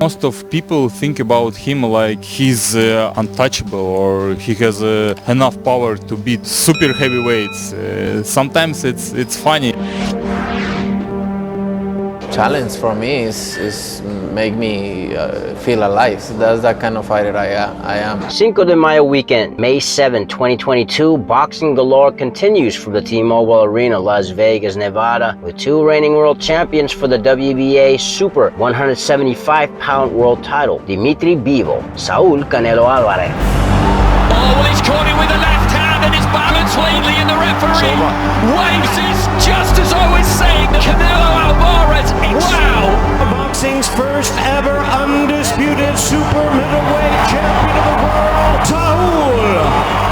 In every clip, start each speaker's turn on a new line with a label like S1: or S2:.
S1: Most of people think about him like he's untouchable or he has enough power to beat super heavyweights. Sometimes it's funny.
S2: Challenge for me is make me feel alive. That's the kind of fighter I am.
S3: Cinco de Mayo weekend, May 7, 2022, Boxing Galore continues from the T-Mobile Arena, Las Vegas, Nevada, with two reigning world champions for the WBA Super 175-pound world title, Dimitri Bivol, Saul Canelo Alvarez.
S4: Oh, well, he's caught him with the left hand and his balance lately in the referee. Waves is just as I was saying. Canelo Alvarez, wow!
S5: Boxing's first ever undisputed super middleweight champion of the world, Saul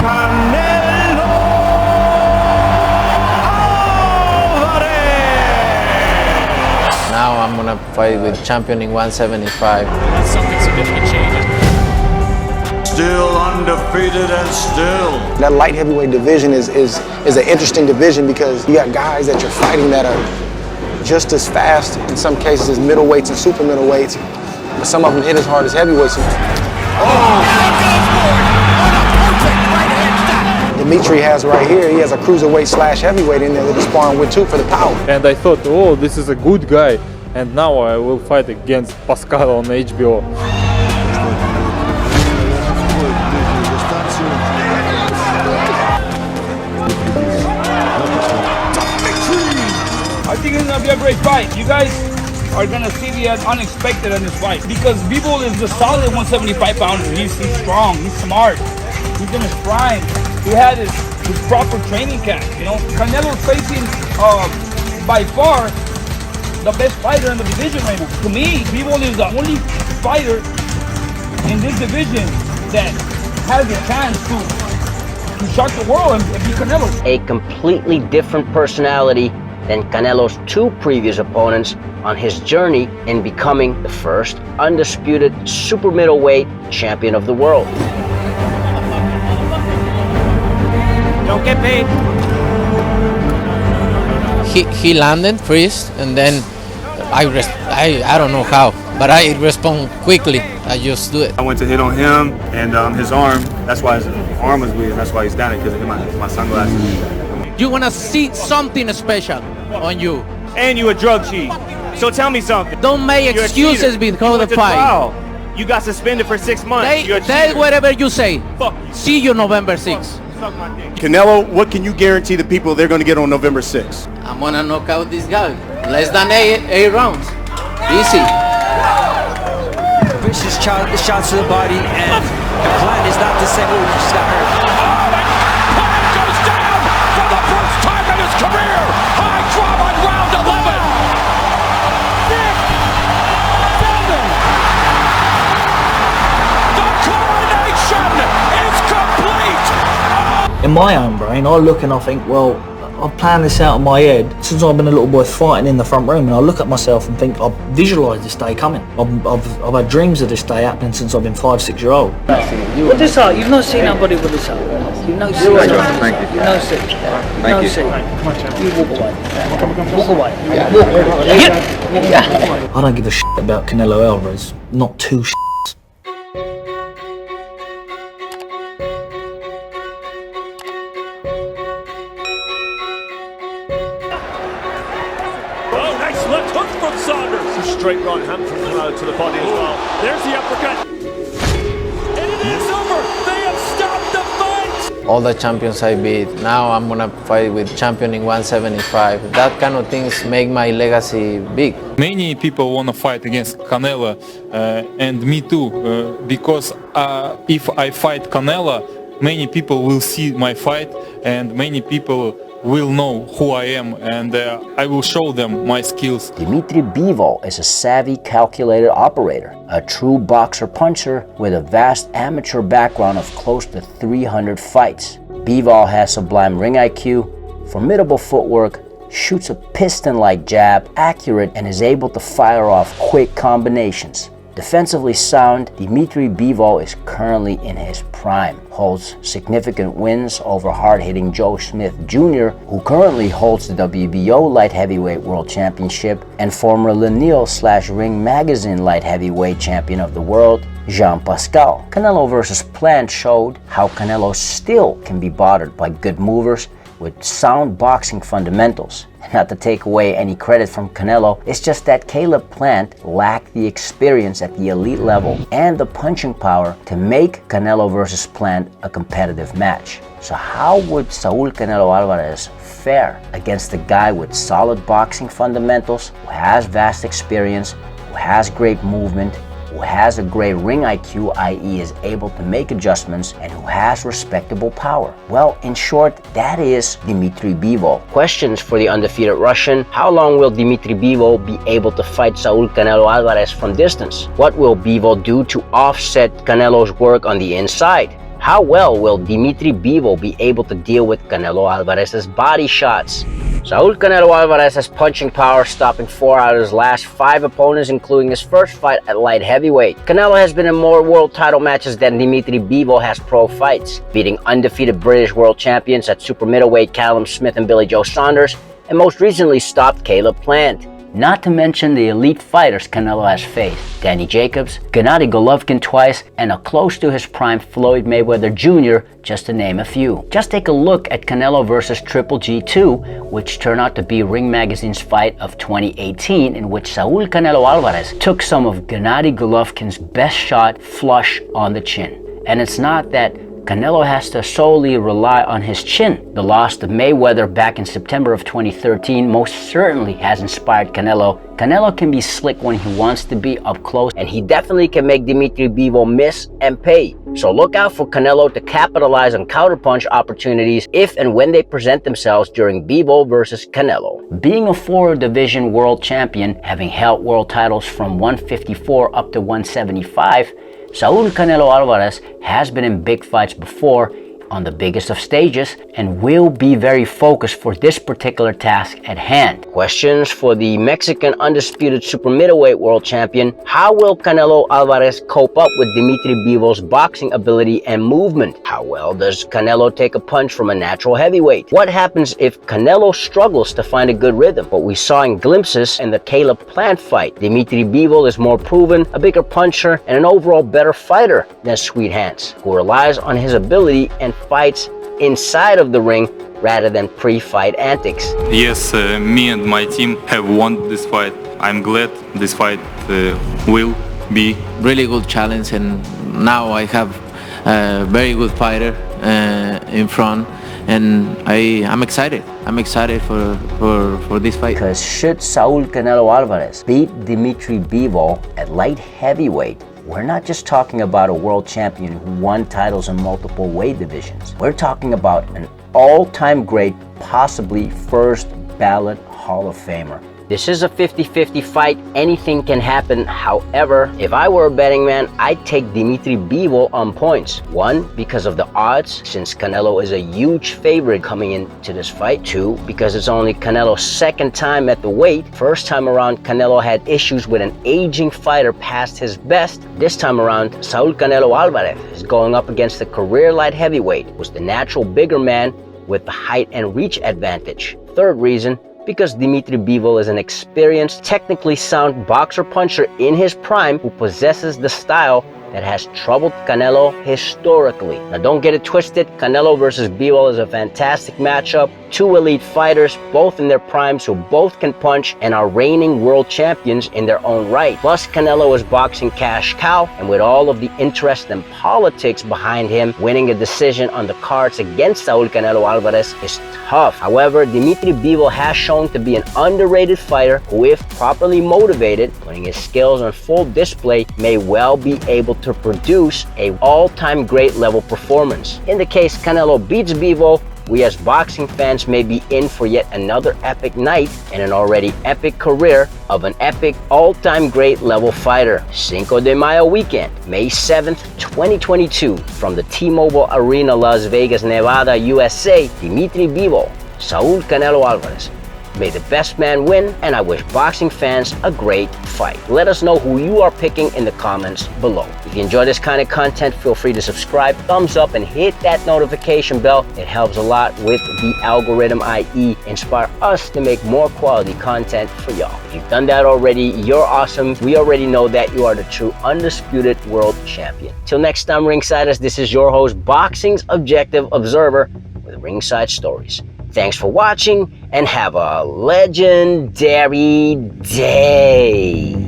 S5: Canelo Alvarez.
S2: Now I'm gonna fight with champion in 175.
S4: Something significant changes.
S6: Still undefeated and still.
S7: That light heavyweight division is an interesting division because you got guys that you're fighting that are just as fast, in some cases, as middleweights and super middleweights, but some of them hit as hard as heavyweights. Dimitri has right here, he has a cruiserweight / heavyweight in there that he's sparring with too for the power.
S1: And I thought, oh, this is a good guy. And now I will fight against Pascal on HBO.
S8: I think it's gonna be a great fight. You guys are gonna see the unexpected in this fight because Bivol is the solid 175 pounder. He's strong, he's smart, he's in his prime. He had his proper training camp. You know, Canelo's facing by far the best fighter in the division right now. To me, Bivol is the only fighter in this division that has a chance to shock the world and beat Canelo.
S3: A completely different personality than Canelo's two previous opponents on his journey in becoming the first undisputed super middleweight champion of the world.
S8: Don't get paid.
S2: He landed first, and then I don't know how, but I respond quickly. I just do it.
S9: I went to hit on him and his arm. That's why his arm was weird. That's why he's down it because of my sunglasses.
S10: You want to see something special on you.
S9: And you a drug cheat. So tell me something.
S10: Don't make excuses because of the fight.
S9: Trial. You got suspended for 6 months.
S10: Say whatever you say.
S9: Fuck.
S10: See you November 6th.
S6: Canelo, what can you guarantee the people they're going to get on November 6th?
S10: I'm going to knock out this guy. Less than eight rounds. Easy.
S5: Vicious shots to the body, and the plan is not to say, oh, he just got hurt.
S4: Goes down for the first time in his career. High drama in round 11. 6, 7. The coronation is complete.
S11: In my own brain, I look and I think, well, I've planned this out in my head since I've been a little boy fighting in the front room, and I look at myself and think, I've visualised this day coming. I've had dreams of this day happening since I've been 5, 6 years old. With this heart, you've not seen nobody with this heart. You've no seen.
S6: Thank you.
S11: You've no seen.
S6: Thank you.
S11: You walk away. Walk away. Yeah. I don't give a shit about Canelo Alvarez. Not two shits.
S5: Oh, nice left hook from Saunders. Straight right hand from Canelo to the body as well. There's the uppercut. And it is over. They have stopped the fight.
S2: All the champions I beat. Now I'm gonna fight with champion in 175. That kind of things make my legacy big.
S1: Many people want to fight against Canelo, and me too, because if I fight Canelo, many people will see my fight and many people will know who I am, and I will show them my skills.
S3: Dimitri Bivol is a savvy, calculated operator, a true boxer-puncher with a vast amateur background of close to 300 fights. Bivol has sublime ring IQ, formidable footwork, shoots a piston-like jab, accurate, and is able to fire off quick combinations. Defensively sound, Dimitri Bivol is currently in his prime, holds significant wins over hard-hitting Joe Smith Jr., who currently holds the WBO Light Heavyweight World Championship, and former Lenil/Ring Magazine Light Heavyweight Champion of the World, Jean Pascal. Canelo vs. Plant showed how Canelo still can be bothered by good movers with sound boxing fundamentals. Not to take away any credit from Canelo, it's just that Caleb Plant lacked the experience at the elite level and the punching power to make Canelo vs. Plant a competitive match. So how would Saul Canelo Alvarez fare against a guy with solid boxing fundamentals, who has vast experience, who has great movement, who has a great ring IQ, i.e. is able to make adjustments, and who has respectable power? Well, in short, that is Dimitri Bivol. Questions for the undefeated Russian: how long will Dimitri Bivol be able to fight Saul Canelo Alvarez from distance? What will Bivol do to offset Canelo's work on the inside? How well will Dimitri Bivol be able to deal with Canelo Alvarez's body shots? Saul Canelo Alvarez has punching power, stopping 4 out of his last 5 opponents, including his first fight at light heavyweight. Canelo has been in more world title matches than Dimitri Bivol has pro fights, beating undefeated British world champions at super middleweight Callum Smith and Billy Joe Saunders, and most recently stopped Caleb Plant. Not to mention the elite fighters Canelo has faced: Danny Jacobs, Gennady Golovkin twice, and a close to his prime Floyd Mayweather Jr., just to name a few. Just take a look at Canelo vs. Triple G2, which turned out to be Ring Magazine's fight of 2018, in which Saul Canelo Alvarez took some of Gennady Golovkin's best shot flush on the chin. And it's not that Canelo has to solely rely on his chin. The loss to Mayweather back in September of 2013 most certainly has inspired Canelo. Canelo can be slick when he wants to be up close, and he definitely can make Dimitri Bivol miss and pay. So look out for Canelo to capitalize on counterpunch opportunities if and when they present themselves during Bivol versus Canelo. Being a 4-division world champion, having held world titles from 154 up to 175, Saul Canelo Alvarez has been in big fights before, on the biggest of stages, and will be very focused for this particular task at hand. Questions for the Mexican undisputed super middleweight world champion: how will Canelo Alvarez cope up with Dimitri Bivol's boxing ability and movement? How well does Canelo take a punch from a natural heavyweight? What happens if Canelo struggles to find a good rhythm? What we saw in glimpses in the Caleb Plant fight: Dimitri Bivol is more proven, a bigger puncher, and an overall better fighter than Sweet Hands, who relies on his ability and fights inside of the ring rather than pre-fight antics.
S1: Yes, me and my team have won this fight. I'm glad this fight will be
S10: really good challenge, and now I have a very good fighter in front, and I'm excited. I'm excited for this fight.
S3: Because should Saul Canelo Alvarez beat Dimitri Bivol at light heavyweight, we're not just talking about a world champion who won titles in multiple weight divisions. We're talking about an all-time great, possibly first ballot Hall of Famer. This is a 50-50 fight. Anything can happen. However, if I were a betting man, I'd take Dimitri Bivol on points. 1, because of the odds, since Canelo is a huge favorite coming into this fight. 2, because it's only Canelo's second time at the weight. First time around, Canelo had issues with an aging fighter past his best. This time around, Saul Canelo Alvarez is going up against the career light heavyweight, who's the natural bigger man with the height and reach advantage. 3rd reason, because Dimitri Bivol is an experienced, technically sound boxer-puncher in his prime who possesses the style that has troubled Canelo historically. Now don't get it twisted, Canelo versus Bivol is a fantastic matchup. 2 elite fighters, both in their primes, who both can punch and are reigning world champions in their own right. Plus, Canelo is boxing cash cow, and with all of the interest and politics behind him, winning a decision on the cards against Saul Canelo Alvarez is tough. However, Dimitri Bivol has shown to be an underrated fighter who, if properly motivated, putting his skills on full display, may well be able to produce a all-time great level performance. In the case Canelo beats Bivol, we as boxing fans may be in for yet another epic night in an already epic career of an epic all-time great level fighter. Cinco de Mayo weekend, May 7th, 2022, from the T-Mobile Arena, Las Vegas, Nevada, USA, Dimitri Bivol, Saul Canelo Alvarez. may the best man win, and I wish boxing fans a great fight. Let us know who you are picking in the comments below. If you enjoy this kind of content, feel free to subscribe, thumbs up, and hit that notification bell. It helps a lot with the algorithm, i.e. inspire us to make more quality content for y'all. If you've done that already, you're awesome. We already know that you are the true undisputed world champion. Till next time, Ringsiders, this is your host, Boxing's Objective Observer, with Ringside Stories. Thanks for watching, and have a legendary day.